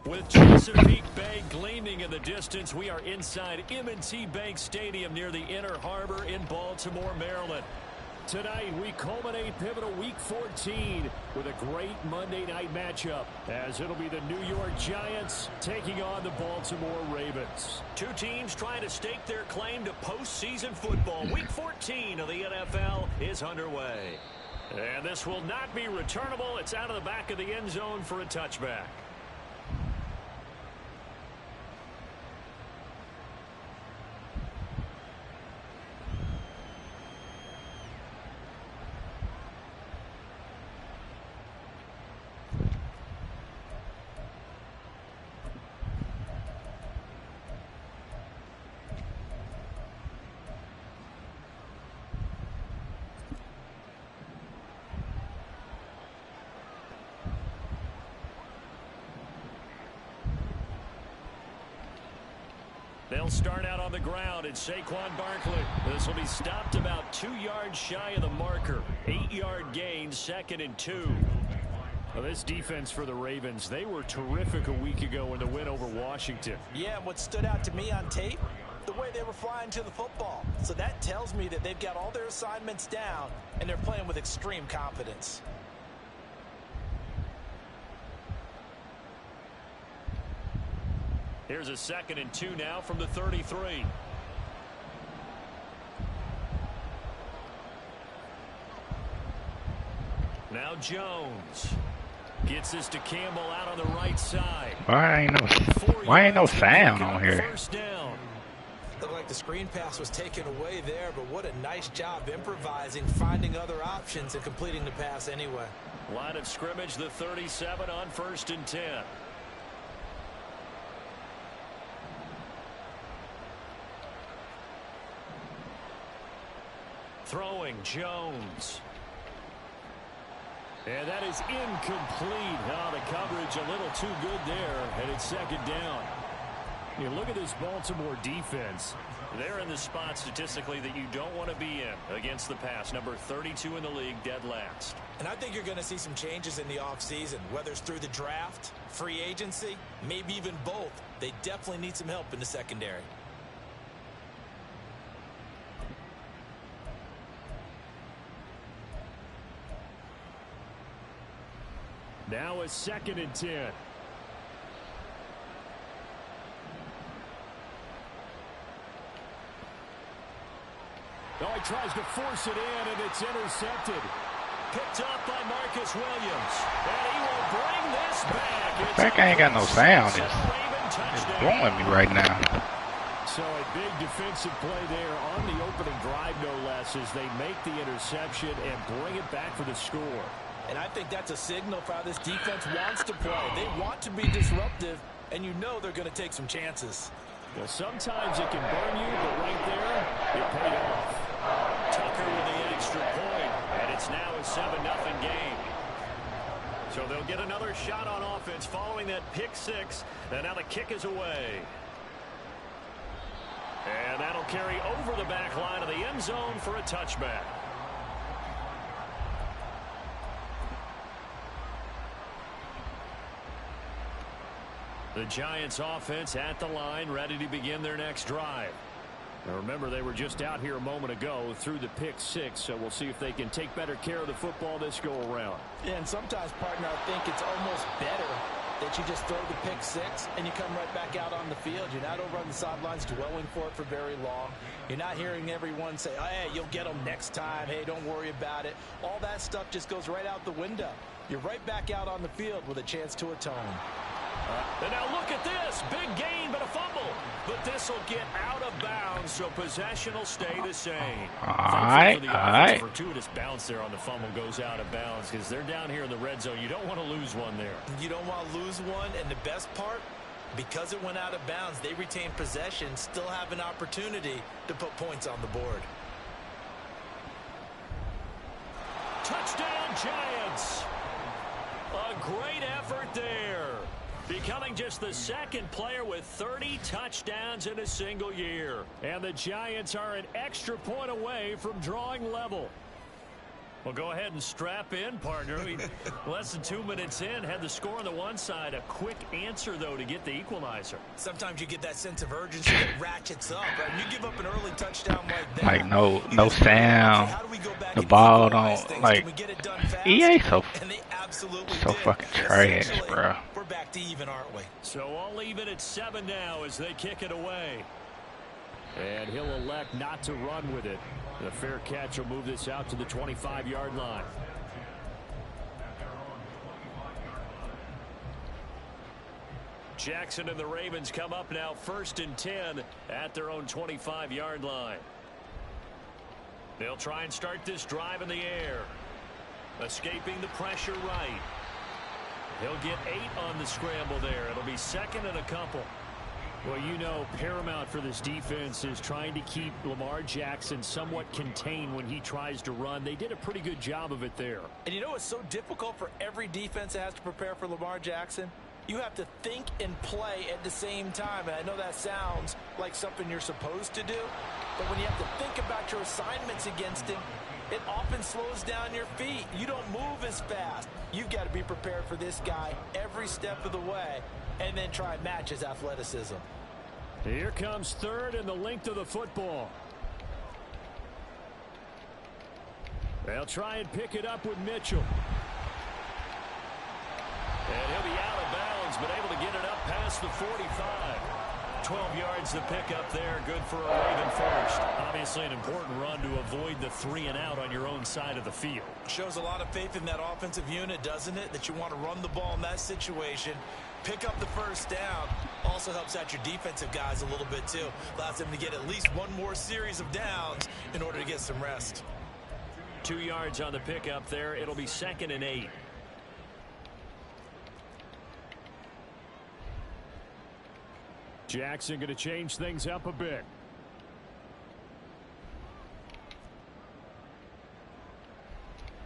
With Chesapeake Bay gleaming in the distance, we are inside M&T Bank Stadium near the Inner Harbor in Baltimore, Maryland. Tonight, we culminate pivotal Week 14 with a great Monday night matchup, as it'll be the New York Giants taking on the Baltimore Ravens. Two teams trying to stake their claim to postseason football. Week 14 of the NFL is underway. And this will not be returnable. It's out of the back of the end zone for a touchback. They'll start out on the ground. It's Saquon Barkley. This will be stopped about 2 yards shy of the marker. 8-yard gain, 2nd and 2. Well, this defense for the Ravens, they were terrific a week ago in the win over Washington. Yeah, what stood out to me on tape, the way they were flying to the football. So that tells me that they've got all their assignments down, and they're playing with extreme confidence. Here's a 2nd and 2 now from the 33. Now Jones gets this to Campbell out on the right side. Why ain't no sound on here? First down. Looked like the screen pass was taken away there, but what a nice job improvising, finding other options, and completing the pass anyway. Line of scrimmage, the 37 on 1st and 10. Throwing Jones. And that is incomplete. Oh, the coverage a little too good there, and it's 2nd down. You look at this Baltimore defense. They're in the spot statistically that you don't want to be in against the pass. Number 32 in the league, dead last. And I think you're going to see some changes in the offseason, whether it's through the draft, free agency, maybe even both. They definitely need some help in the secondary. Now a 2nd and 10. Oh, he tries to force it in, and it's intercepted. Picked up by Marcus Williams. And he will bring this back. That guy ain't got no sound. It's blowing me right now. So a big defensive play there on the opening drive, no less, as they make the interception and bring it back for the score. And I think that's a signal for how this defense wants to play. They want to be disruptive, and you know they're going to take some chances. Well, sometimes it can burn you, but right there, it paid off. Tucker with the extra point, and it's now a 7-0 game. So they'll get another shot on offense following that pick six, and now the kick is away. And that'll carry over the back line of the end zone for a touchback. The Giants offense at the line, ready to begin their next drive. Now remember, they were just out here a moment ago through the pick six, so we'll see if they can take better care of the football this go around. Yeah, and sometimes, partner, I think it's almost better that you just throw the pick six and you come right back out on the field. You're not over on the sidelines dwelling for it for very long. You're not hearing everyone say, oh, hey, you'll get them next time. Hey, don't worry about it. All that stuff just goes right out the window. You're right back out on the field with a chance to atone. And now look at this. Big gain, but a fumble. But this will get out of bounds, so possession will stay the same. All right. Fortuitous bounce there on the fumble goes out of bounds because they're down here in the red zone. You don't want to lose one there. You don't want to lose one, and the best part, because it went out of bounds, they retain possession, still have an opportunity to put points on the board. Touchdown, Giants. A great effort there. Becoming just the second player with 30 touchdowns in a single year. And the Giants are an extra point away from drawing level. Well, go ahead and strap in, partner. Less than 2 minutes in, had the score on the one side. A quick answer, though, to get the equalizer. Sometimes you get that sense of urgency that ratchets up, right? You give up an early touchdown like that. Like, no sound. The ball don't, like, EA so fucking trash, bro. We're back to even, aren't we? So all even at 7 now as they kick it away. And he'll elect not to run with it. The fair catch will move this out to the 25-yard line. Jackson and the Ravens come up now 1st and 10 at their own 25-yard line. They'll try and start this drive in the air. Escaping the pressure right. He'll get 8 on the scramble there. It'll be 2nd and a couple. Well, you know, paramount for this defense is trying to keep Lamar Jackson somewhat contained when he tries to run. They did a pretty good job of it there. And you know it's so difficult for every defense that has to prepare for Lamar Jackson? You have to think and play at the same time. And I know that sounds like something you're supposed to do. But when you have to think about your assignments against him, it often slows down your feet. You don't move as fast. You've got to be prepared for this guy every step of the way and then try and match his athleticism. Here comes 3rd and the length of the football. They'll try and pick it up with Mitchell. And he'll be out of bounds, but able to get it up past the 45. 12 yards to pick up there. Good for a Raven first. Obviously an important run to avoid the 3 and out on your own side of the field. Shows a lot of faith in that offensive unit, doesn't it? That you want to run the ball in that situation. Pick up the first down. Also helps out your defensive guys a little bit too. Allows them to get at least one more series of downs in order to get some rest. 2 yards on the pickup there. It'll be 2nd and 8. Jackson going to change things up a bit.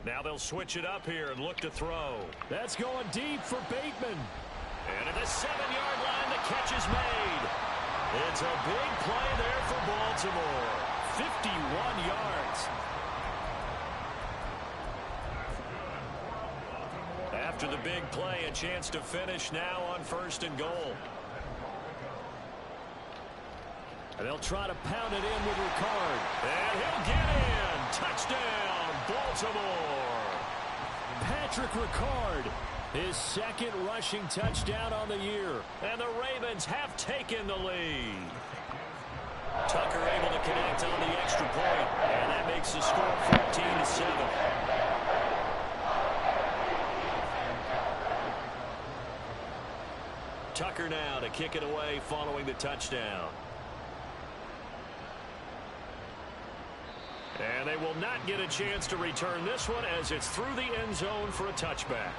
Now they'll switch it up here and look to throw. That's going deep for Bateman. And at the 7-yard line, the catch is made. It's a big play there for Baltimore. 51 yards. After the big play, a chance to finish now on 1st and goal. And they'll try to pound it in with Ricard. And he'll get in. Touchdown, Baltimore. Patrick Ricard, his 2nd rushing touchdown on the year. And the Ravens have taken the lead. Tucker able to connect on the extra point. And that makes the score 14-7. Tucker now to kick it away following the touchdown. And they will not get a chance to return this one as it's through the end zone for a touchback.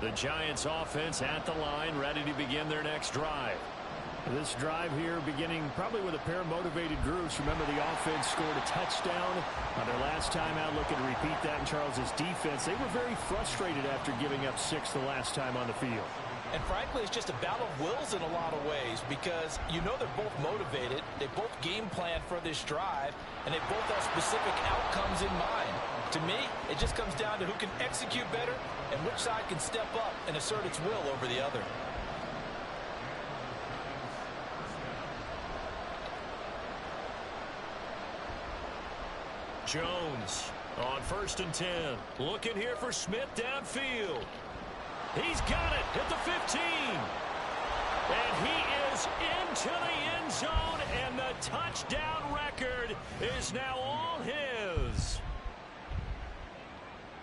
The Giants offense at the line, ready to begin their next drive. This drive here beginning probably with a pair of motivated groups. Remember, the offense scored a touchdown on their last time out, looking to repeat that in Charles's defense. They were very frustrated after giving up 6 the last time on the field. And frankly, it's just a battle of wills in a lot of ways because you know they're both motivated. They both game plan for this drive, and they both have specific outcomes in mind. To me, it just comes down to who can execute better and which side can step up and assert its will over the other. Jones on 1st and 10. Looking here for Smith downfield. He's got it at the 15. And he is into the end zone, and the touchdown record is now all his.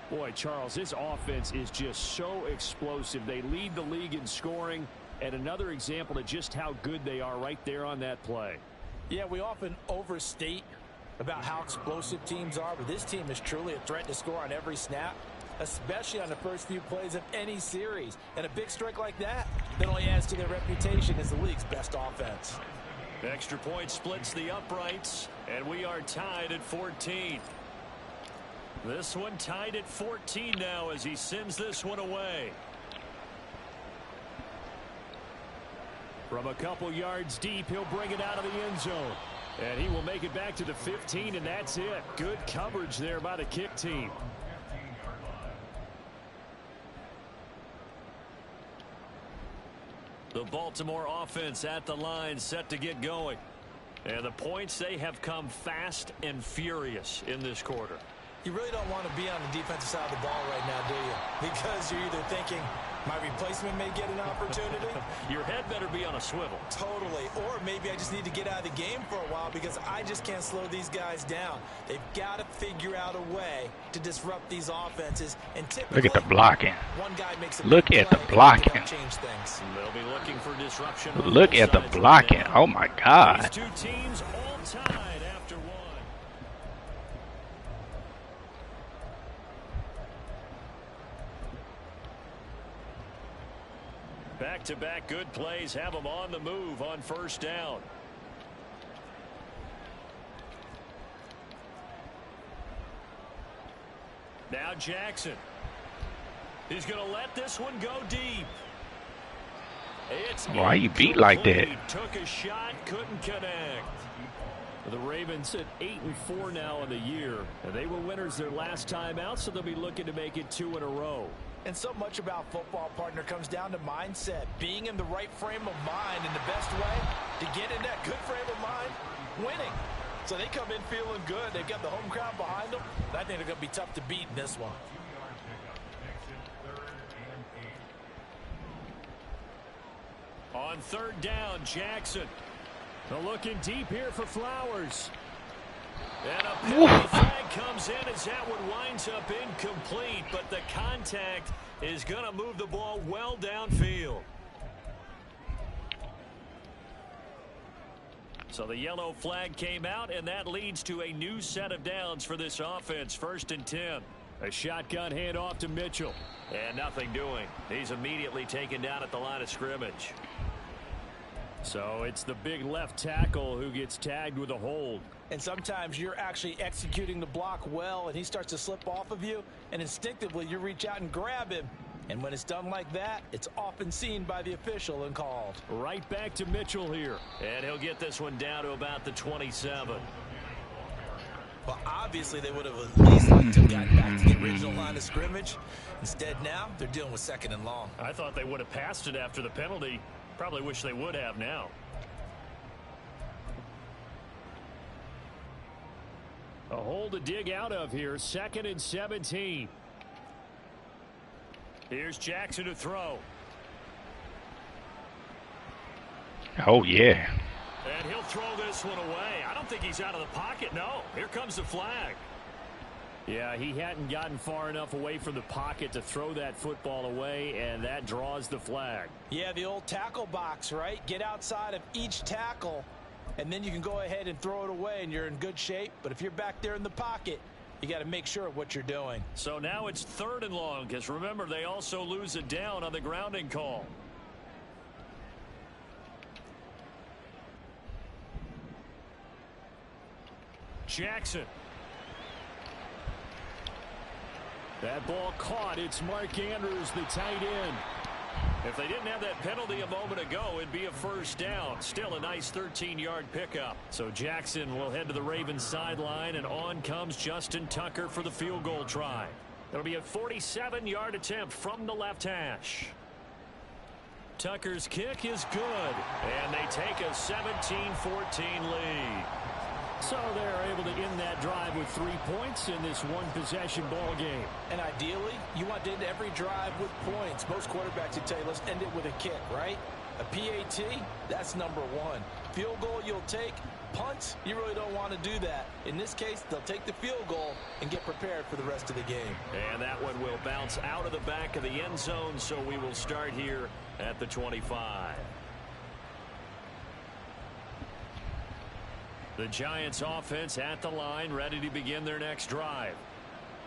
Boy, Charles, his offense is just so explosive. They lead the league in scoring, and another example of just how good they are right there on that play. Yeah, we often overstate about how explosive teams are, but this team is truly a threat to score on every snap, especially on the first few plays of any series. And a big strike like that only adds to their reputation as the league's best offense. Extra point splits the uprights, and we are tied at 14. This one tied at 14 now as he sends this one away. From a couple yards deep, he'll bring it out of the end zone. And he will make it back to the 15, and that's it. Good coverage there by the kick team. The Baltimore offense at the line set to get going. And the points, they have come fast and furious in this quarter. You really don't want to be on the defensive side of the ball right now, do you? Because you're either thinking, my replacement may get an opportunity. Your head better be on a swivel. Totally. Or maybe I just need to get out of the game for a while because I just can't slow these guys down. They've got to figure out a way to disrupt these offenses. And typically, look at the blocking. One guy makes a look at the blocking. Change things. They'll be looking for disruption. Look at the blocking. Oh my God. These two teams all tied after one. Back-to-back good plays have them on the move on first down. Now Jackson. He's going to let this one go deep. Why you beat like that? Took a shot, couldn't connect. The Ravens at 8-4 now in the year. And they were winners their last time out, so they'll be looking to make it 2 in a row. And so much about football, partner, comes down to mindset. Being in the right frame of mind, and the best way to get in that good frame of mind, winning. So they come in feeling good. They've got the home crowd behind them. I think they're going to be tough to beat in this one. On third down, Jackson. They're looking deep here for Flowers. And a penalty flag comes in as that one winds up incomplete, but the contact is going to move the ball well downfield. So the yellow flag came out, and that leads to a new set of downs for this offense. 1st and 10. A shotgun handoff to Mitchell. And nothing doing. He's immediately taken down at the line of scrimmage. So it's the big left tackle who gets tagged with a hold. And sometimes you're actually executing the block well, and he starts to slip off of you, and instinctively you reach out and grab him. And when it's done like that, it's often seen by the official and called. Right back to Mitchell here. And he'll get this one down to about the 27. Well, obviously they would have at least liked to have gotten back to the original line of scrimmage. Instead now, they're dealing with 2nd and long. I thought they would have passed it after the penalty. Probably wish they would have now. A hole to dig out of here. 2nd and 17. Here's Jackson to throw. Oh, yeah. And he'll throw this one away. I don't think he's out of the pocket. No, here comes the flag. Yeah, he hadn't gotten far enough away from the pocket to throw that football away, and that draws the flag. Yeah, the old tackle box, right? Get outside of each tackle, and then you can go ahead and throw it away, and you're in good shape. But if you're back there in the pocket, you got to make sure of what you're doing. So now it's 3rd and long, because remember, they also lose it down on the grounding call. Jackson. That ball caught. It's Mark Andrews, the tight end. If they didn't have that penalty a moment ago, it'd be a 1st down. Still a nice 13-yard pickup. So Jackson will head to the Ravens sideline, and on comes Justin Tucker for the field goal try. It'll be a 47-yard attempt from the left hash. Tucker's kick is good, and they take a 17-14 lead. So they're able to end that drive with 3 points in this one-possession ball game. And ideally, you want to end every drive with points. Most quarterbacks would tell you, let's end it with a kick, right? A PAT, that's number 1. Field goal you'll take. Punts, you really don't want to do that. In this case, they'll take the field goal and get prepared for the rest of the game. And that one will bounce out of the back of the end zone, so we will start here at the 25. The Giants offense at the line, ready to begin their next drive.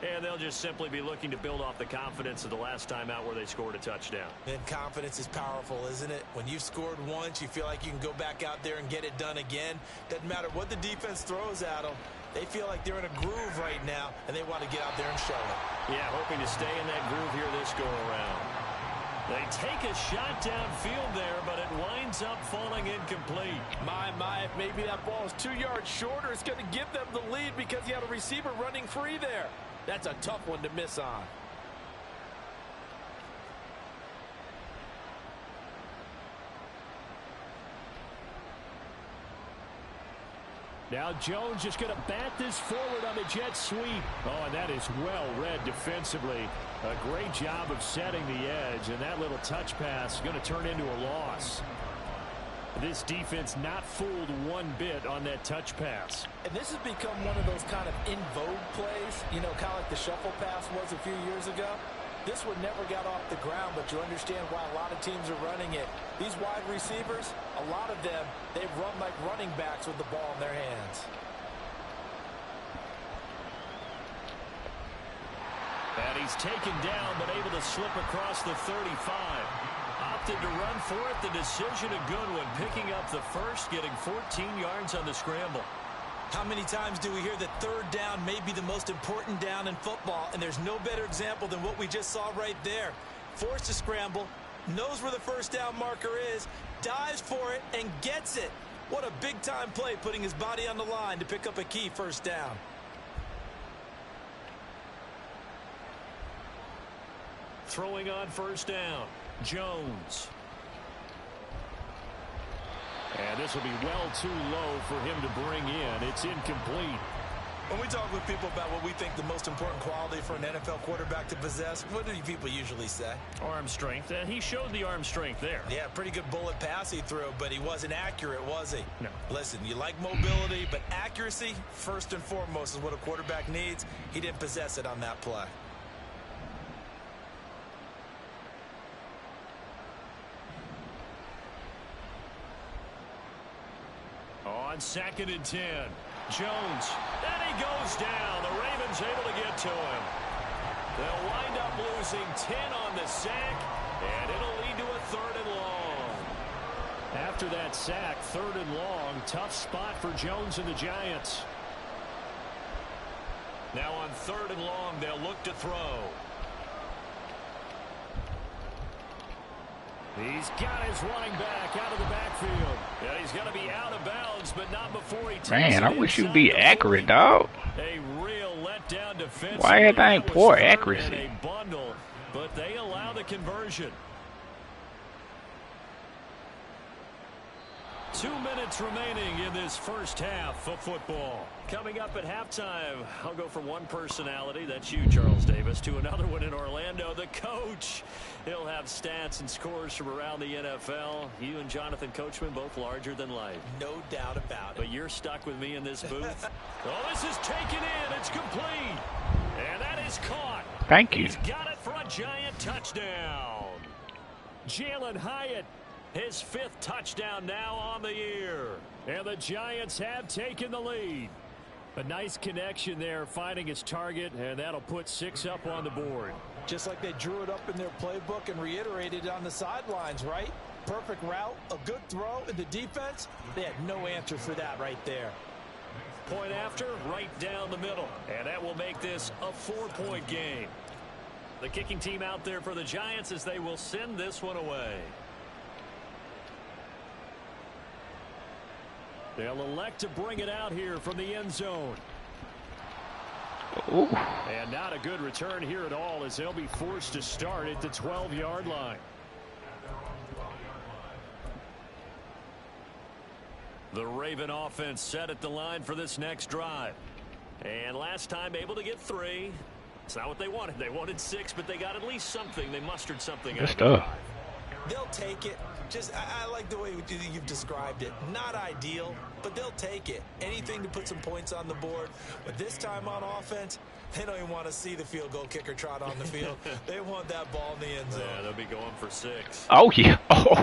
And they'll just simply be looking to build off the confidence of the last time out where they scored a touchdown. And confidence is powerful, isn't it? When you've scored once, you feel like you can go back out there and get it done again. Doesn't matter what the defense throws at them. They feel like they're in a groove right now, and they want to get out there and show it. Yeah, hoping to stay in that groove here this go-around. They take a shot downfield there, but it winds up falling incomplete. My, if maybe that ball is 2 yards shorter, it's going to give them the lead because you had a receiver running free there. That's a tough one to miss on. Now Jones just going to bat this forward on the jet sweep. Oh, and that is well read defensively. A great job of setting the edge, and that little touch pass is going to turn into a loss. This defense not fooled one bit on that touch pass. And this has become one of those kind of in vogue plays, you know, kind of like the shuffle pass was a few years ago. This one never got off the ground, but you understand why a lot of teams are running it. These wide receivers, a lot of them, they've run like running backs with the ball in their hands. And he's taken down, but able to slip across the 35. Opted to run for it. The decision a good one. Picking up the first, getting 14 yards on the scramble. How many times do we hear that third down may be the most important down in football? And there's no better example than what we just saw right there. Forced to scramble, knows where the first down marker is, dives for it, and gets it. What a big-time play, putting his body on the line to pick up a key first down. Throwing on first down, Jones. And this will be well too low for him to bring in. It's incomplete. When we talk with people about what we think the most important quality for an NFL quarterback to possess, what do people usually say? Arm strength. He showed the arm strength there. Yeah, pretty good bullet pass he threw, but he wasn't accurate, was he? No. Listen, you like mobility, but accuracy, first and foremost, is what a quarterback needs. He didn't possess it on that play. On 2nd and 10, Jones, and he goes down. The Ravens able to get to him. They'll wind up losing 10 on the sack, and it'll lead to a 3rd and long. After that sack, 3rd and long, tough spot for Jones and the Giants. Now on 3rd and long, they'll look to throw. He's got his running back out of the backfield. Yeah, he's going to be out of bounds, but not before he takes Man, I it wish you'd inside be the accurate, 40. dog. A real letdown defense. Why everything poor A accuracy? bundle, but they allow the conversion. 2 minutes remaining in this first half of football. Coming up at halftime, I'll go from one personality, that's you, Charles Davis, to another one in Orlando, the coach. He'll have stats and scores from around the NFL. You and Jonathan Coachman both larger than life. No doubt about it. But you're stuck with me in this booth. Oh, this is taken in. It's complete. And that is caught. Thank you. He's got it for a Giant touchdown. Jalen Hyatt, his 5th touchdown now on the year. And the Giants have taken the lead. A nice connection there, finding his target, and that'll put 6 up on the board. Just like they drew it up in their playbook and reiterated on the sidelines, right? Perfect route, a good throw, and the defense, they had no answer for that right there. Point after, right down the middle. And that will make this a 4-point game. The kicking team out there for the Giants as they will send this one away. They'll elect to bring it out here from the end zone. Ooh. And not a good return here at all as they'll be forced to start at the 12-yard line. The Raven offense set at the line for this next drive. And last time able to get 3. It's not what they wanted. They wanted 6, but they got at least something. They mustered something out of Good stuff. They'll take it. Just, I like the way you've described it. Not ideal, but they'll take it. Anything to put some points on the board. But this time on offense, they don't even want to see the field goal kicker trot on the field. They want that ball in the end zone. Yeah, they'll be going for 6. Oh, yeah. Oh.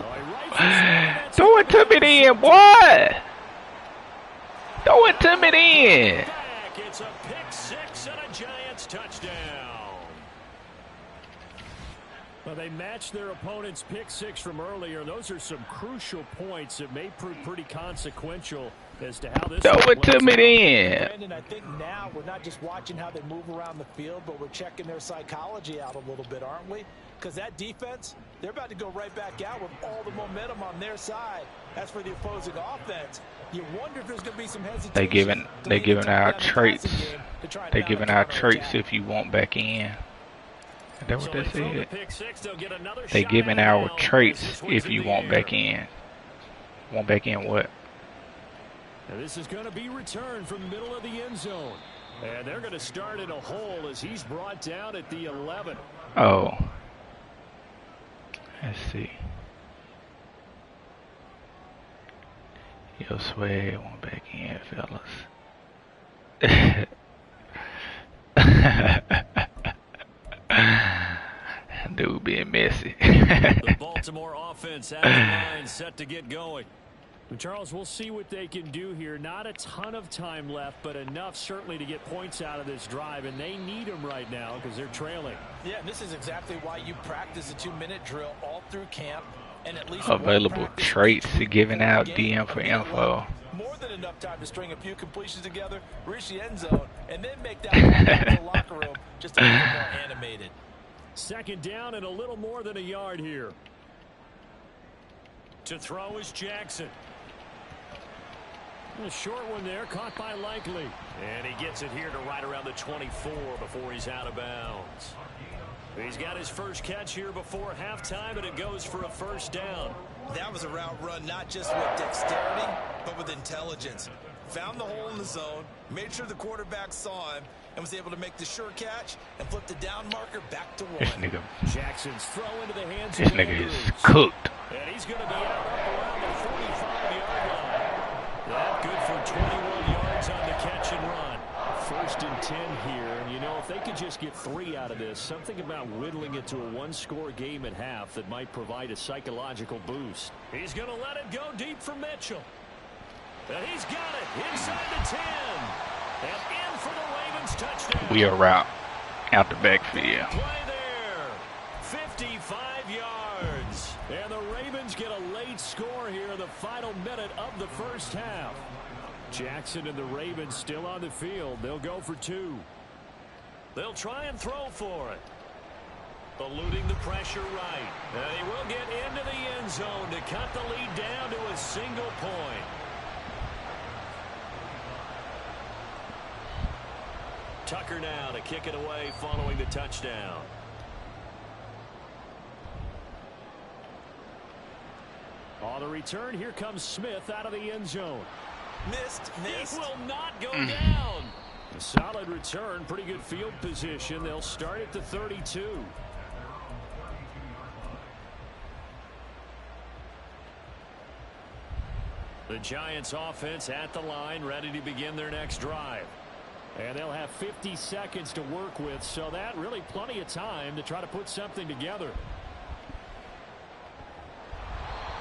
Throw it to me then, boy. Throw it to me then. It's a pick 6 six and a Giants touchdown. Well, they matched their opponent's pick six from earlier. Those are some crucial points that may prove pretty consequential as to how this. Throw it to me then. Brandon, I think now we're not just watching how they move around the field, but we're checking their psychology out a little bit, aren't we? Because that defense, they're about to go right back out with all the momentum on their side. As for the opposing offense, you wonder if there's going to be some hesitation. They giving out traits. They giving out traits if you want back in. Is that what they said? They giving our traits if you want back in. Want back in what? Now this is going to be returned from the middle of the end zone. And they're going to start in a hole as he's brought down at the 11. Oh. Let's see. Yo, swag, want back in, fellas. Dude being messy. The Baltimore offense at the line set to get going. Charles, we'll see what they can do here. Not a ton of time left, but enough certainly to get points out of this drive, and they need them right now because they're trailing. Yeah, and this is exactly why you practice a 2-minute drill all through camp. And at least available traits giving out DM for info. More than enough time to string a few completions together, reach the end zone, and then make that walk out to the locker room just a little more animated. Second down and a little more than a yard here. To throw is Jackson. A short one there, caught by Likely. And he gets it here to right around the 24 before he's out of bounds. He's got his first catch here before halftime, and it goes for a first down. That was a route run not just with dexterity, but with intelligence. Found the hole in the zone, made sure the quarterback saw him, and was able to make the sure catch and flip the down marker back to one. This nigga. Jackson's throw into the hands this of nigga is cooked. And he's going to be out up around the 45-yard line. That good for 21 yards on the catch and run. First and 10 here, and you know, if they could just get 3 out of this, something about whittling it to a one-score game at half that might provide a psychological boost. He's going to let it go deep for Mitchell. And he's got it inside the 10. And in for the Ravens touchdown. We are out the backfield. Play there. 55 yards. And the Ravens get a late score here in the final minute of the first half. Jackson and the Ravens still on the field. They'll go for 2. They'll try and throw for it. Eluding the pressure right. And he will get into the end zone to cut the lead down to a single point. Tucker now to kick it away following the touchdown. On the return, here comes Smith out of the end zone. Missed. It will not go down. A solid return, pretty good field position. They'll start at the 32. The Giants offense at the line, ready to begin their next drive. And they'll have 50 seconds to work with, so that really plenty of time to try to put something together.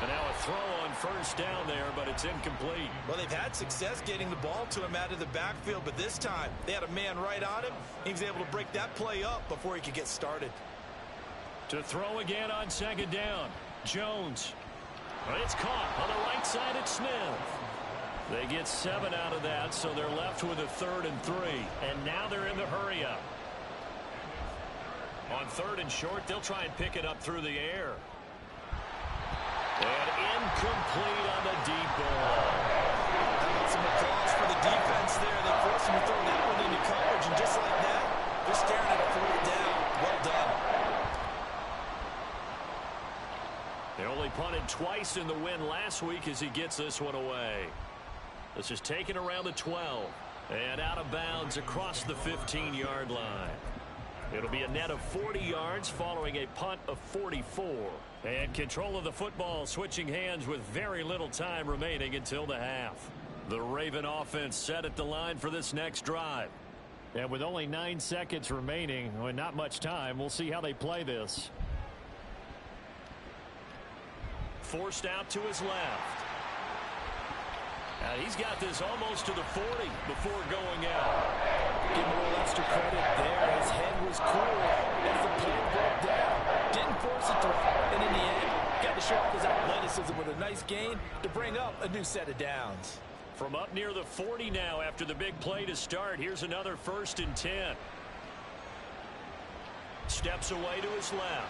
And now a throw on first down there, but it's incomplete. Well, they've had success getting the ball to him out of the backfield, but this time they had a man right on him. He was able to break that play up before he could get started. To throw again on second down. Jones. But it's caught on the right side at Smith. They get 7 out of that, so they're left with a 3rd and 3. And now they're in the hurry-up. On 3rd and short, they'll try and pick it up through the air. And incomplete on the deep ball. How about some applause for the defense there? They forced him to throw that one into coverage, and just like that, they're staring at a 4th down. Well done. They only punted twice in the win last week as he gets this one away. This is taken around the 12 and out of bounds across the 15-yard line. It'll be a net of 40 yards following a punt of 44. And control of the football switching hands with very little time remaining until the half. The Raven offense set at the line for this next drive. And with only 9 seconds remaining, and not much time, we'll see how they play this. Forced out to his left. Now he's got this almost to the 40 before going out. Give him a little extra credit there. His head was cool as the play broke down. Didn't force a throw, and in the end, got to show off his athleticism with a nice gain to bring up a new set of downs. From up near the 40 now after the big play to start. Here's another 1st and 10. Steps away to his left.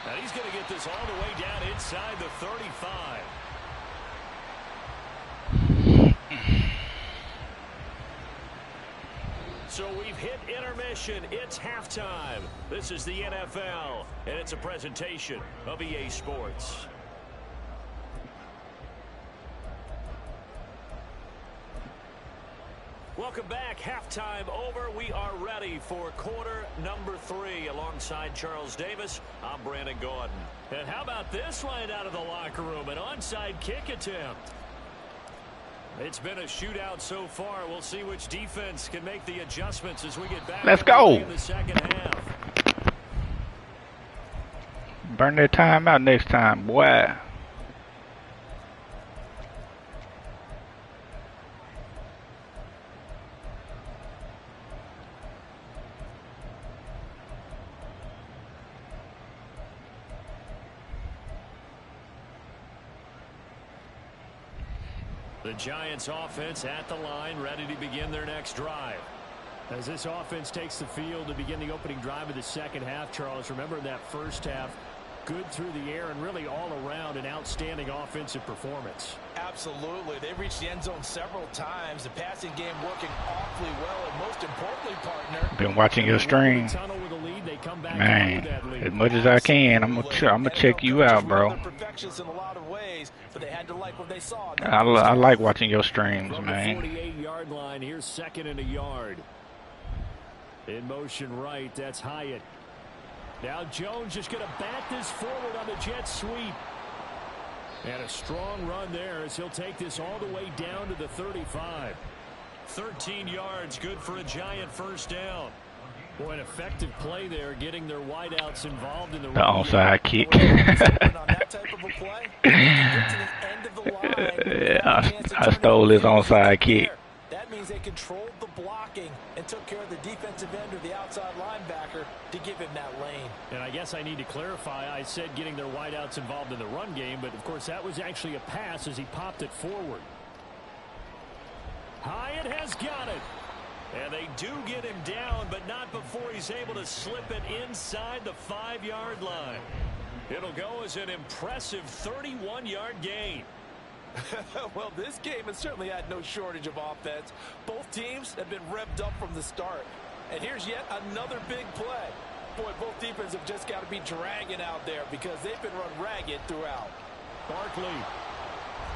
Now he's going to get this all the way down inside the 35. So we've hit intermission. It's halftime. This is the NFL, and it's a presentation of EA Sports. Welcome back. Halftime over. We are ready for quarter number 3. Alongside Charles Davis, I'm Brandon Gordon. And how about this line out of the locker room? An onside kick attempt. It's been a shootout so far. We'll see which defense can make the adjustments as we get back. Let's go. In the second half. Burn their time out next time, boy. The Giants offense at the line, ready to begin their next drive. As this offense takes the field to begin the opening drive of the second half, Charles, remember that first half, good through the air and really all around an outstanding offensive performance. Absolutely. They reached the end zone several times. The passing game working awfully well, and most importantly, partner, Been watching your stream. Man, as much as I can, I'm gonna check you out, bro. I like watching your streams, man. 48-yard line. Here's 2nd and a yard. In motion right, that's Hyatt. Now Jones just going to bat this forward on the jet sweep. And a strong run there as he'll take this all the way down to the 35. 13 yards, good for a Giant first down. Boy, an effective play there, getting their wideouts involved in the onside kick. I stole his onside kick. That means they controlled the blocking and took care of the defensive end or the outside linebacker to give him that lane. And I guess I need to clarify, I said getting their wideouts involved in the run game, but of course that was actually a pass as he popped it forward. Hyatt has got it. And they do get him down, but not before he's able to slip it inside the 5-yard line. It'll go as an impressive 31-yard gain. Well, this game has certainly had no shortage of offense. Both teams have been revved up from the start. And here's yet another big play. Boy, both defenses have just got to be dragging out there because they've been run ragged throughout. Barkley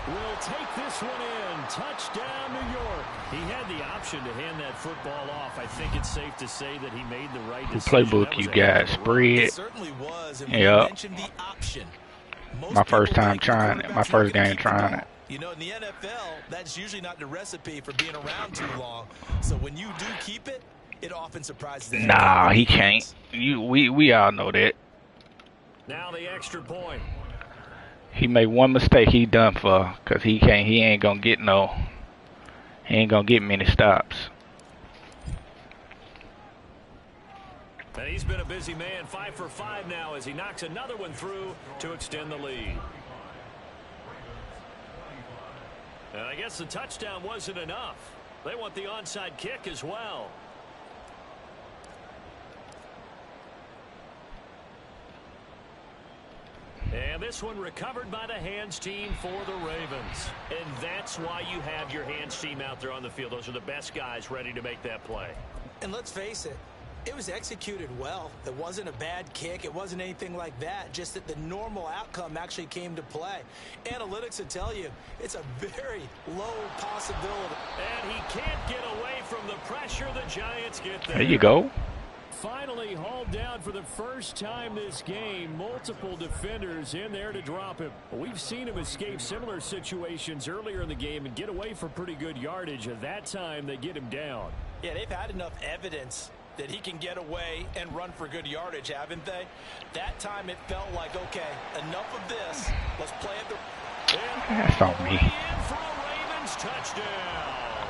will take this one in. Touchdown, New York. He had the option to hand that football off. I think it's safe to say that he made the right decision. Playbook you got, spread. It certainly was. And you mentioned the option. My first time trying it. My first game trying it. You know, in the NFL, that's usually not the recipe for being around too long. So when you do keep it, it often surprises them. Nah, he can't. We all know that. Now the extra point. He made one mistake, he done for, cause he ain't gonna get many stops. And he's been a busy man, 5 for 5 now as he knocks another one through to extend the lead. And I guess the touchdown wasn't enough. They want the onside kick as well. And this one recovered by the hands team for the Ravens. And that's why you have your hands team out there on the field. Those are the best guys ready to make that play. And let's face it, it was executed well. It wasn't a bad kick. It wasn't anything like that. Just that the normal outcome actually came to play. Analytics will tell you it's a very low possibility. And he can't get away from the pressure the Giants get there. There you go. Finally hauled down for the first time this game. Multiple defenders in there to drop him. We've seen him escape similar situations earlier in the game and get away for pretty good yardage. At that time, they get him down. Yeah, they've had enough evidence that he can get away and run for good yardage, haven't they? That time it felt like, okay, enough of this. Let's play it. That's on me. In for a Ravens touchdown.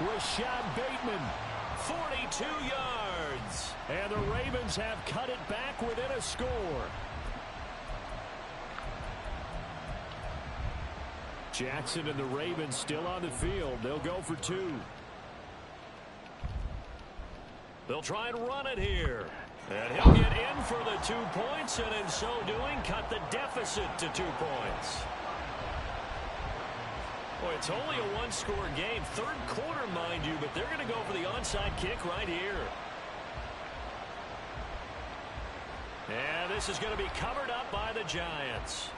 Rashad Bateman, 42 yards. And the Ravens have cut it back within a score. Jackson and the Ravens still on the field. They'll go for 2. They'll try and run it here. And he'll get in for the 2 points, and in so doing, cut the deficit to 2 points. Boy, it's only a one-score game. Third quarter, mind you, but they're going to go for the onside kick right here. And this is going to be covered up by the Giants.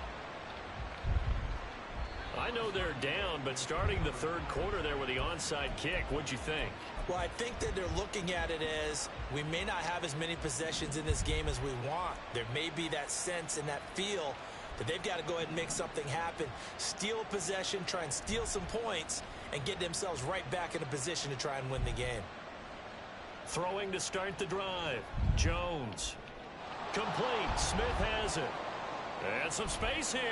I know they're down, but starting the third quarter there with the onside kick, what'd you think? Well, I think that they're looking at it as we may not have as many possessions in this game as we want. There may be that sense and that feel that they've got to go ahead and make something happen. Steal a possession, try and steal some points, and get themselves right back in a position to try and win the game. Throwing to start the drive. Jones. Complete. Smith has it. And some space here.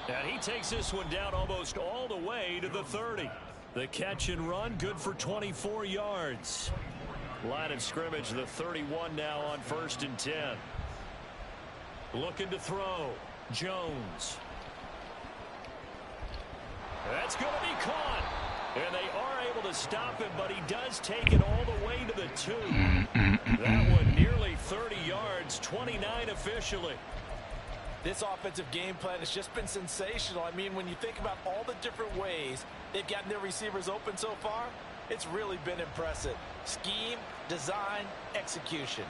And he takes this one down almost all the way to the 30. The catch and run, good for 24 yards. Line of scrimmage, the 31 now on 1st and 10. Looking to throw. Jones. That's going to be caught. And they are able to stop him, but he does take it all the way to the 2. That one nearly 30 yards, 29 officially. This offensive game plan has just been sensational. I mean, when you think about all the different ways they've gotten their receivers open so far, it's really been impressive. Scheme, design, execution.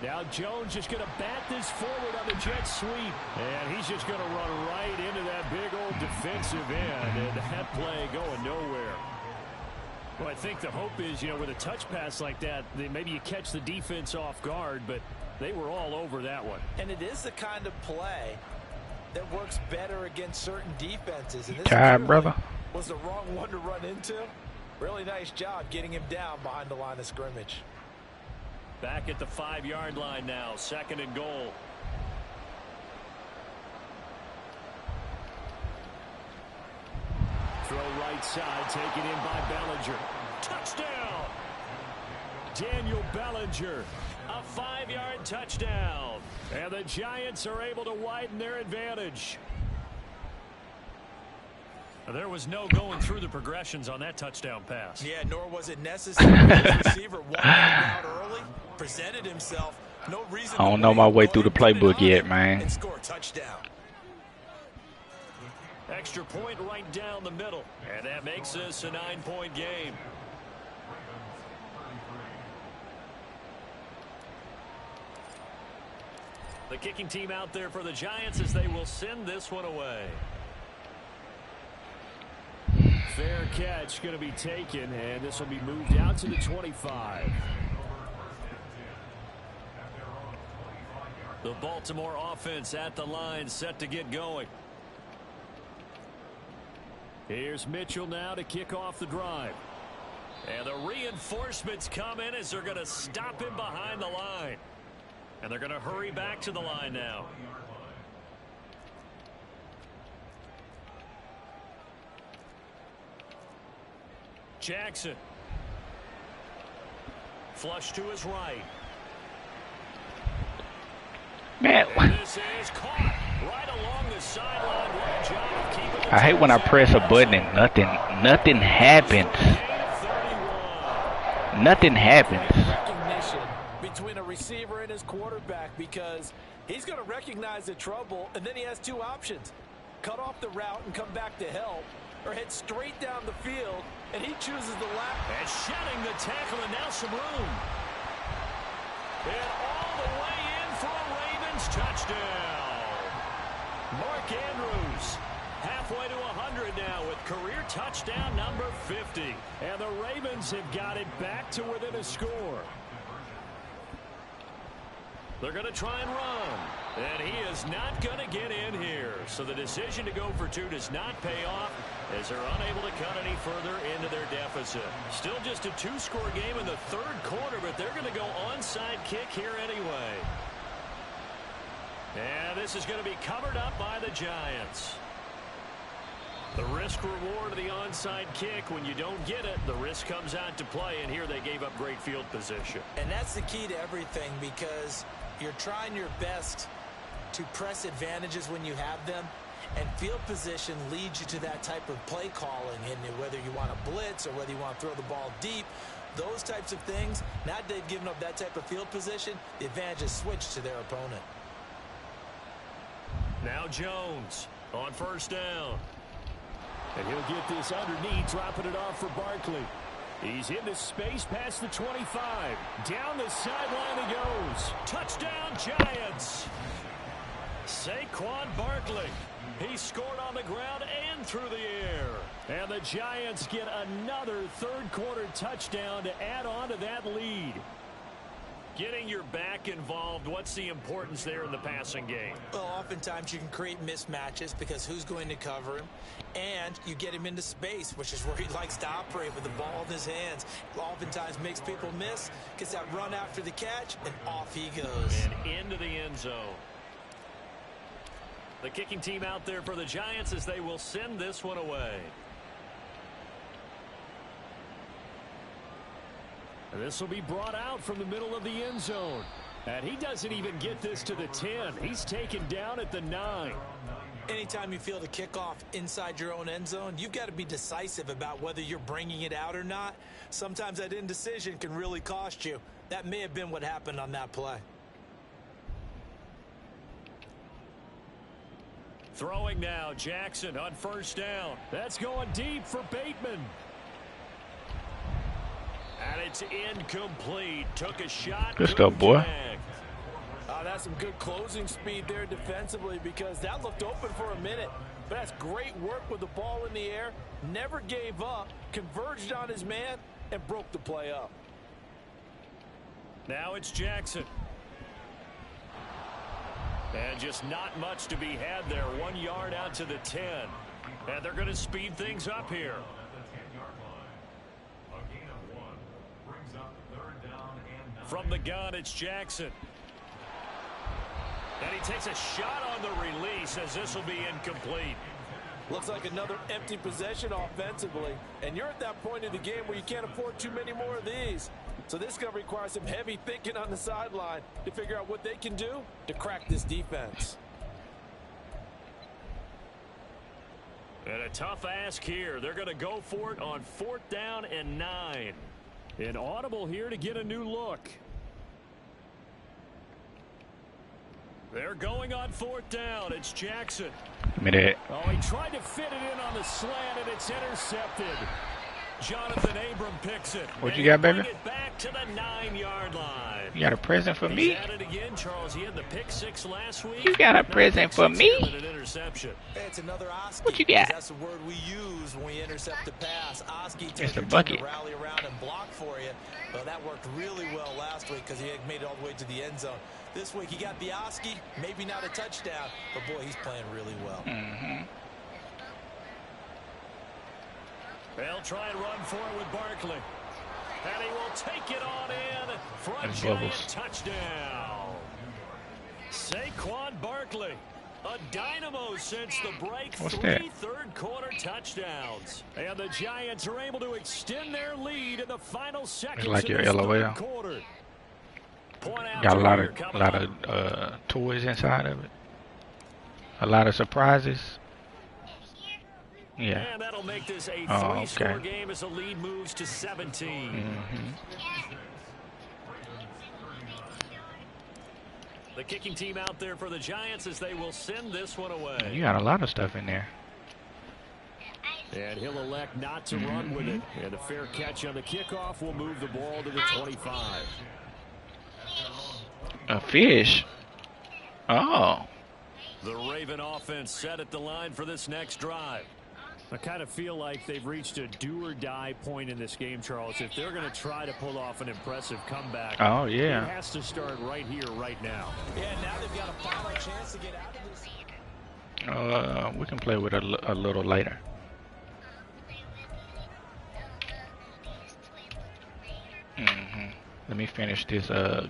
Now Jones just going to bat this forward on the jet sweep. And he's just going to run right into that big old defensive end. And that play going nowhere. Well, I think the hope is, with a touch pass like that, maybe you catch the defense off guard, but they were all over that one. And it is the kind of play that works better against certain defenses. And this brother. Was the wrong one to run into. Really nice job getting him down behind the line of scrimmage. Back at the 5-yard line now, 2nd and goal. Throw right side, taken in by Bellinger. Touchdown! Daniel Bellinger, a 5-yard touchdown. And the Giants are able to widen their advantage. There was no going through the progressions on that touchdown pass. Yeah, nor was it necessary. The receiver won that route early, presented himself. No reason. I don't know my way through the playbook yet, man. And score a touchdown. Extra point right down the middle. And that makes this a 9-point game. The kicking team out there for the Giants as they will send this one away. Fair catch going to be taken, and this will be moved out to the 25. The Baltimore offense at the line, set to get going. Here's Mitchell now to kick off the drive. And the reinforcements come in as they're going to stop him behind the line. And they're going to hurry back to the line now. Jackson. Flush to his right. Man, This is caught right along the sideline. What a job of keeping the I hate when I press a button and nothing happens. Nothing happens. Recognition between a receiver and his quarterback, because he's going to recognize the trouble, and then he has two options. Cut off the route and come back to help, or head straight down the field, and he chooses the latter. And shedding the tackle, and now some room. And all the way in for a Ravens touchdown. Mark Andrews halfway to 100 now with career touchdown number 50. And the Ravens have got it back to within a score. They're going to try and run. And he is not going to get in here. So the decision to go for two does not pay off as they're unable to cut any further into their deficit. Still just a two-score game in the third quarter, but they're going to go onside kick here anyway. And this is going to be covered up by the Giants. The risk reward of the onside kick. When you don't get it, the risk comes out to play, and here they gave up great field position. And that's the key to everything, because you're trying your best to press advantages when you have them, and field position leads you to that type of play calling. And whether you want to blitz or whether you want to throw the ball deep, those types of things, now that they've given up that type of field position, the advantage is switched to their opponent. Now Jones on first down. And he'll get this underneath, dropping it off for Barkley. He's into space past the 25. Down the sideline he goes. Touchdown, Giants. Saquon Barkley. He scored on the ground and through the air. And the Giants get another third-quarter touchdown to add on to that lead. Getting your back involved, what's the importance there in the passing game? Well, oftentimes you can create mismatches because who's going to cover him? And you get him into space, which is where he likes to operate with the ball in his hands. Oftentimes makes people miss, gets that run after the catch, and off he goes. And into the end zone. The kicking team out there for the Giants as they will send this one away. And this will be brought out from the middle of the end zone. And he doesn't even get this to the 10. He's taken down at the 9. Anytime you field a kickoff inside your own end zone, you've got to be decisive about whether you're bringing it out or not. Sometimes that indecision can really cost you. That may have been what happened on that play. Throwing now, Jackson on first down. That's going deep for Bateman. And it's incomplete. Took a shot. Good stuff, boy. That's some good closing speed there defensively, because that looked open for a minute. But that's great work with the ball in the air. Never gave up. Converged on his man and broke the play up. Now it's Jackson. And just not much to be had there. 1 yard out to the 10. And they're going to speed things up here. From the gun, it's Jackson. And he takes a shot on the release as this will be incomplete. Looks like another empty possession offensively. And you're at that point in the game where you can't afford too many more of these. So this is going to require some heavy thinking on the sideline to figure out what they can do to crack this defense. And a tough ask here. They're going to go for it on 4th down and 9. An audible here to get a new look. They're going on 4th down. It's Jackson. Give me that. Oh, he tried to fit it in on the slant, and it's intercepted. Jonathan Abram picks it. What you got, baby? Bring it back to the 9-yard line. You got a present for me? He's at it again, Charles. He had the pick 6 last week. You got a present for me? Hey, it's another Oski. What you got? That's the word we use when we intercept the pass. Oski It's takes a your bucket. team to rally around and block for you. Well, that worked really well last week because he had made it all the way to the end zone. This week he got the Oski, maybe not a touchdown, but boy, he's playing really well. They'll try and run for it with Barkley. And he will take it on in for a That's giant bubbles. touchdown. Saquon Barkley, a dynamo since the break. What's 3 that? third-quarter touchdowns. And the Giants are able to extend their lead in the final seconds like of your this LOL. third quarter. Point out Got a to lot where of you're coming up. toys inside of it. A lot of surprises. Yeah. And that'll make this a Oh, 3-score okay. game as the lead moves to 17. The kicking team out there for the Giants as they will send this one away. You got a lot of stuff in there. And he'll elect not to run with it. And a fair catch on the kickoff will move the ball to the 25. A fish? Oh. The Raven offense set at the line for this next drive. I kind of feel like they've reached a do-or-die point in this game, Charles. If they're going to try to pull off an impressive comeback, Oh, yeah. it has to start right here, right now. Yeah, now they've got a final chance to get out of this. We can play with it a little later. Let me finish this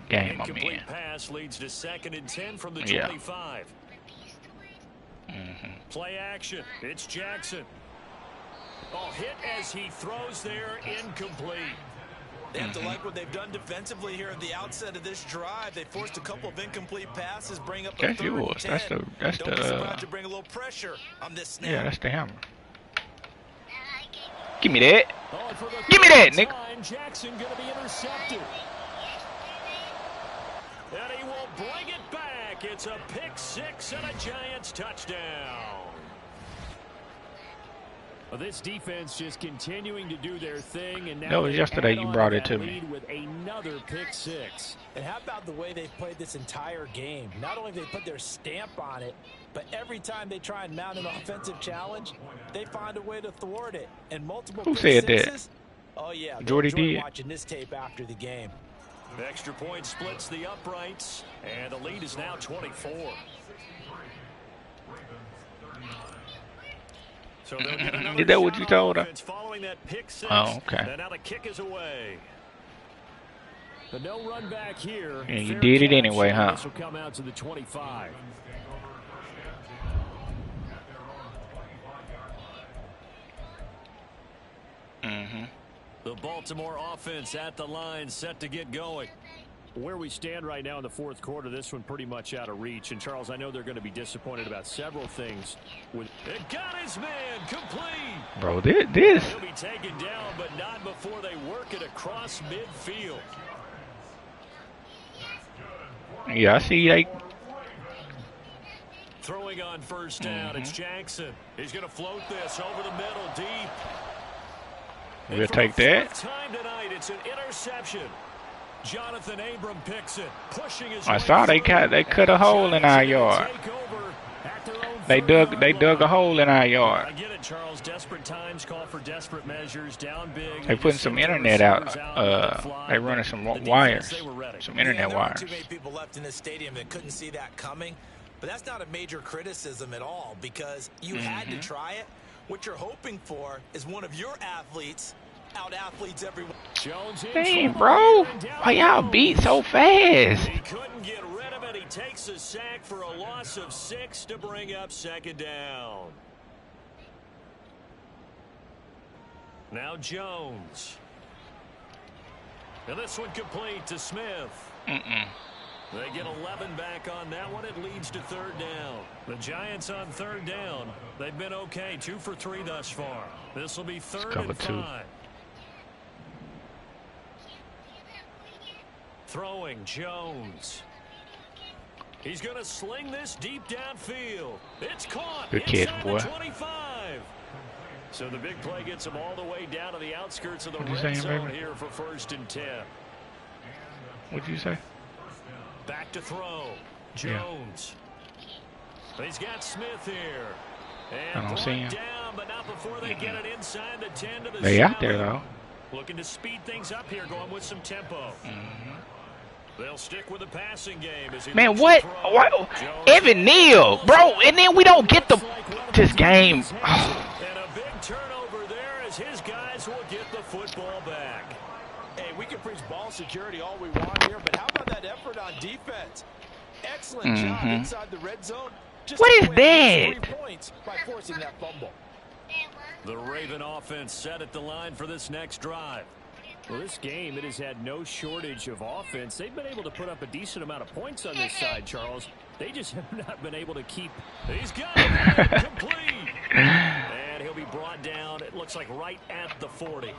game I'm in. Pass leads to 2nd and 10 from the 25. Play action. It's Jackson. Oh, hit as he throws there, incomplete. They have to like what they've done defensively here at the outset of this drive. They forced a couple of incomplete passes, bring up a That's third and yours. 10. That's Don't be the surprised to bring a little pressure on this snap. yeah, that's the hammer. Give me that. Give me that, Nick. Jackson going to be intercepted. And he will bring it back. It's a pick 6 and a Giants touchdown. Well, this defense just continuing to do their thing, and now that was yesterday you brought it to me. With another pick 6. And how about the way they've played this entire game? Not only have they put their stamp on it, but every time they try and mount an offensive challenge, they find a way to thwart it. And multiple Who said that? Oh yeah, Jordy did. Watching this tape after the game. The extra point splits the uprights, and the lead is now 24. So is that what you told her? That pick 6, oh, okay. And now the kick is away. The no run back here. And you did it anyway, huh? This will come out to the 25. The Baltimore offense at the line, set to get going. Where we stand right now in the 4th quarter, this one pretty much out of reach. And, Charles, I know they're going to be disappointed about several things. It got his man complete. Bro, this. He'll be taken down, but not before they work it across midfield. Yeah, I see. Like, throwing on 1st down, it's Jackson. He's going to float this over the middle, deep. We'll take that. Time tonight, it's an interception. Jonathan Abram picks it, pushing his I saw they cut a hole in our yard. They dug a hole in our yard. I get it, Charles. Desperate times call for desperate measures. Down big. They putting some internet out. They running some wires, some internet wires. Too many people left in this stadium that couldn't see that coming, but that's not a major criticism at all because you had to try it. What you're hoping for is one of your athletes out-athletes everyone. Damn, bro. Why y'all beat so fast? He couldn't get rid of it. He takes a sack for a loss of 6 to bring up 2nd down. Now Jones. And this one complete to Smith. They get 11 back on that one. It leads to 3rd down. The Giants on 3rd down. They've been okay. 2 for 3 thus far. This will be 3rd and 5. Throwing Jones. He's going to sling this deep downfield. It's caught. Good kid, boy. 25. So the big play gets him all the way down to the outskirts of the red zone here for 1st and 10. What'd you say? Back to throw. Jones. Yeah. He's got Smith here. And I don't see him. Down, but not before they get it inside the 10 to the they out there, though. Looking to speed things up here, going with some tempo. They'll stick with the passing game. As he man, what? Evan Neal, bro, and then we don't get this game. And a big turnover there as his guys will get the football back. Hey, we can preach ball security all we want here, but how about that effort on defense? Excellent job inside the red zone. What is that? 3 points by forcing that fumble. The Raven offense set at the line for this next drive. Well, this game, it has had no shortage of offense. They've been able to put up a decent amount of points on this side, Charles. They just have not been able to keep. He's got it complete. And he'll be brought down, it looks like right at the 40.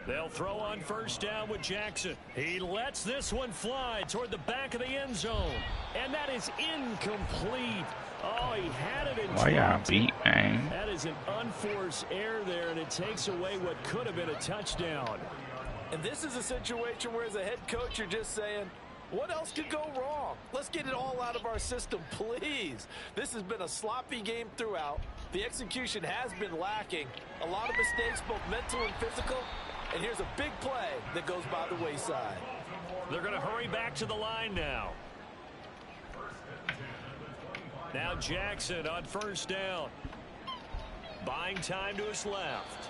They'll throw on 1st down with Jackson. He lets this one fly toward the back of the end zone. And that is incomplete. Oh, he had it in. Why y'all beat, man? That is an unforced error there, and it takes away what could have been a touchdown. And this is a situation where, as a head coach, you're just saying, what else could go wrong? Let's get it all out of our system, please. This has been a sloppy game throughout. The execution has been lacking. A lot of mistakes, both mental and physical. And here's a big play that goes by the wayside. They're going to hurry back to the line now. Now Jackson on 1st down. Buying time to his left.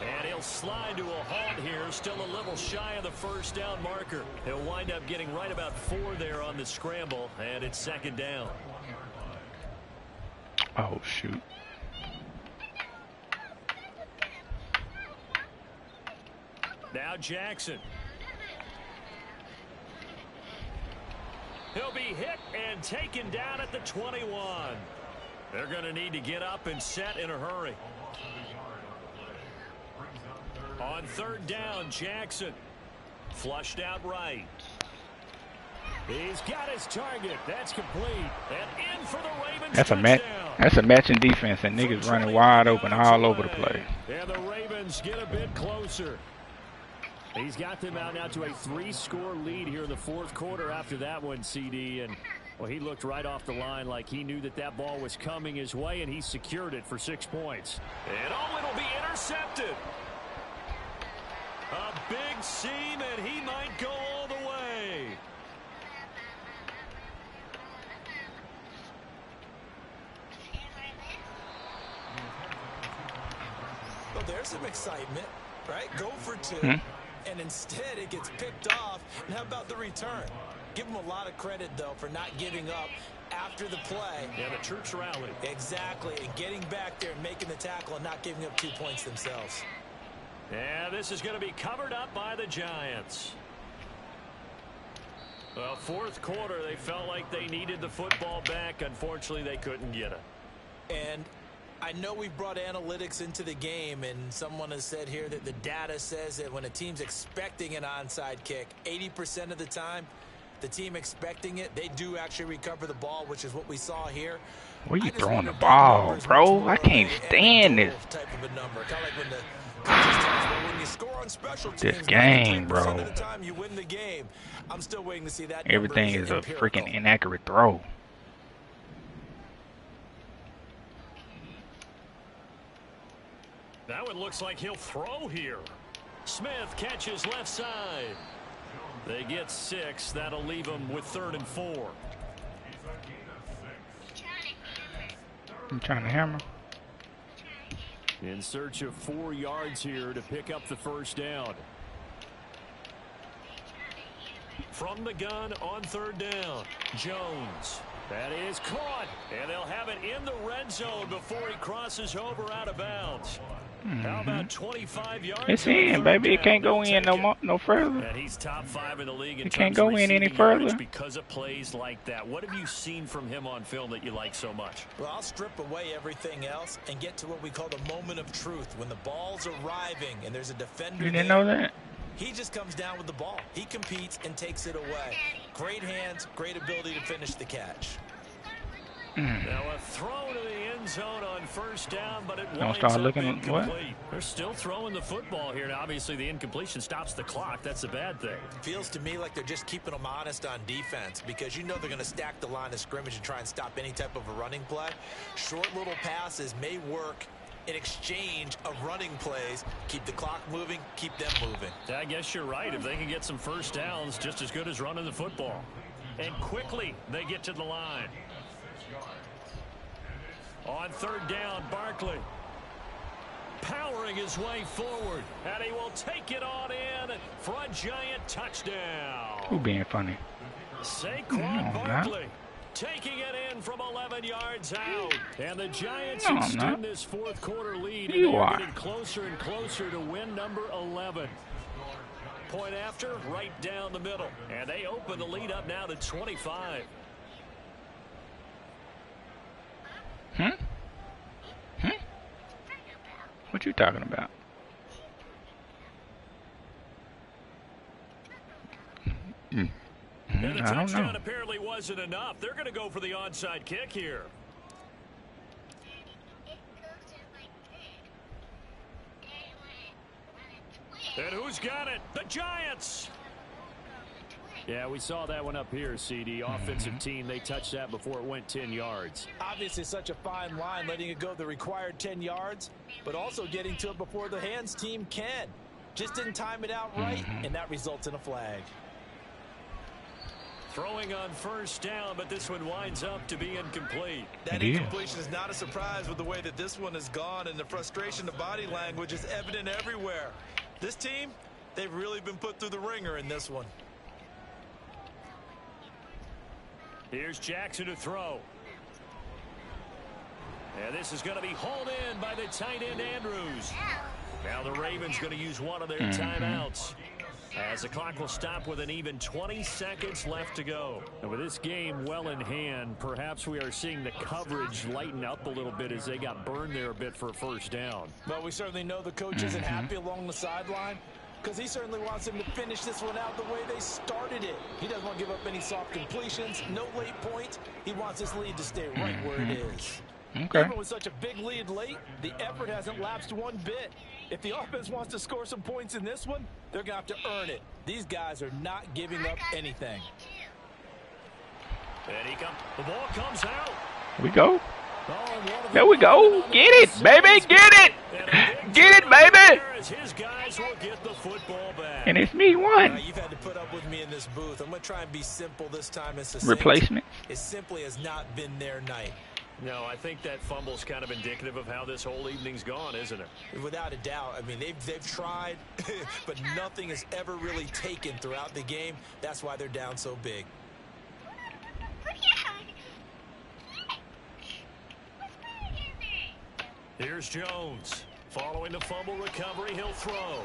And he'll slide to a halt here, still a little shy of the first down marker. He'll wind up getting right about 4 there on the scramble, and it's 2nd down. Oh, shoot. Now Jackson. He'll be hit and taken down at the 21. They're going to need to get up and set in a hurry. On 3rd down, Jackson. Flushed out right. He's got his target. That's complete. And in for the Ravens touchdown. That's a matching defense, and niggas running wide open all over the place. And the Ravens get a bit closer. He's got them out now to a 3-score lead here in the 4th quarter after that one, CD. And, well, he looked right off the line like he knew that that ball was coming his way, and he secured it for 6 points. And, oh, it'll be intercepted. A big seam, and he might go all the way. Well, there's some excitement, right? Go for 2. And instead it gets picked off. And how about the return? Give them a lot of credit, though, for not giving up after the play. Yeah, the troops rallied. Exactly. And getting back there and making the tackle and not giving up 2 points themselves. Yeah, this is going to be covered up by the Giants. Well, 4th quarter, they felt like they needed the football back. Unfortunately, they couldn't get it. And I know we've brought analytics into the game, and someone has said here that the data says that when a team's expecting an onside kick, 80% of the time, the team expecting it, they do actually recover the ball, which is what we saw here. Where you throwing the ball, bro? I can't stand this. Type of a number. Kind of like when the coaches tell us, well, when you score on special teams, This game, 93% bro. of the time you win the game. I'm still waiting to see that. Everything is a freaking inaccurate throw. That one looks like he'll throw here. Smith catches left side. They get 6. That'll leave them with 3rd and 4. I'm trying to hammer. In search of 4 yards here to pick up the 1st down. From the gun on 3rd down, Jones. That is caught, and they'll have it in the red zone before he crosses over out of bounds. How about 25 yards? It's in, baby. It can't go in no further. And he's top 5 in the league in It can't terms of go in any receiving further yards because of plays like that. What have you seen from him on film that you like so much? Well, I'll strip away everything else and get to what we call the moment of truth. When the ball's arriving and there's a defender. You didn't know that? He just comes down with the ball. He competes and takes it away. Great hands, great ability to finish the catch. Now a throw to the end zone on 1st down, but it Don't start looking at what? They're still throwing the football here. Now, obviously, the incompletion stops the clock. That's a bad thing. Feels to me like they're just keeping them honest on defense because you know they're going to stack the line of scrimmage and try and stop any type of a running play. Short little passes may work in exchange of running plays. Keep the clock moving, keep them moving. I guess you're right. If they can get some 1st downs, just as good as running the football. And quickly, they get to the line. On 3rd down, Barkley powering his way forward, and he will take it on in for a giant touchdown. Who being funny? Saquon Barkley taking it in from 11 yards out, and the Giants extend this 4th quarter lead, and they're getting closer and closer to win number 11. Point after, right down the middle, and they open the lead up now to 25. What you talking about? And the I don't touchdown know. apparently wasn't enough. They're going to go for the onside kick here. And who's got it? The Giants. Yeah, we saw that one up here, CD. Offensive team, they touched that before it went 10 yards. Obviously such a fine line, letting it go the required 10 yards, but also getting to it before the hands team can. Just didn't time it out right, and that results in a flag. Throwing on first down, but this one winds up to be incomplete. That incompletion is not a surprise with the way that this one has gone, and the frustration of body language is evident everywhere. This team, they've really been put through the ringer in this one. Here's Jackson to throw. And this is going to be hauled in by the tight end Andrews. Now the Ravens going to use one of their timeouts, as the clock will stop with an even 20 seconds left to go. And with this game well in hand, perhaps we are seeing the coverage lighten up a little bit as they got burned there a bit for a first down. Well, we certainly know the coach isn't happy along the sideline, because he certainly wants them to finish this one out the way they started it. He doesn't want to give up any soft completions, no late points. He wants this lead to stay right where it is. Okay. Even with such a big lead late, the effort hasn't lapsed one bit. If the offense wants to score some points in this one, they're going to have to earn it. These guys are not giving up anything. And the ball comes out. Here we go. There we go. Get it, baby. Get it. Get it, baby. His guys will get the football back. And it's me one. You've had to put up with me in this booth. I'm going to try and be simple this time. Replacement. It simply has not been their night. No, I think that fumble's kind of indicative of how this whole evening's gone, isn't it? Without a doubt. I mean, they've tried, but nothing has ever really taken throughout the game. That's why they're down so big. Here's Jones. Following the fumble recovery, he'll throw.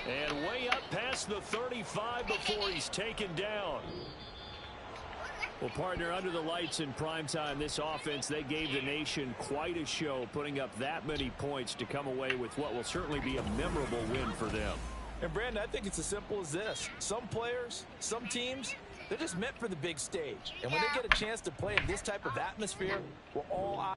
And way up past the 35 before he's taken down. Well, partner, under the lights in primetime, this offense, they gave the nation quite a show, putting up that many points to come away with what will certainly be a memorable win for them. And, Brandon, I think it's as simple as this. Some players, some teams, they're just meant for the big stage. And when they get a chance to play in this type of atmosphere, we're all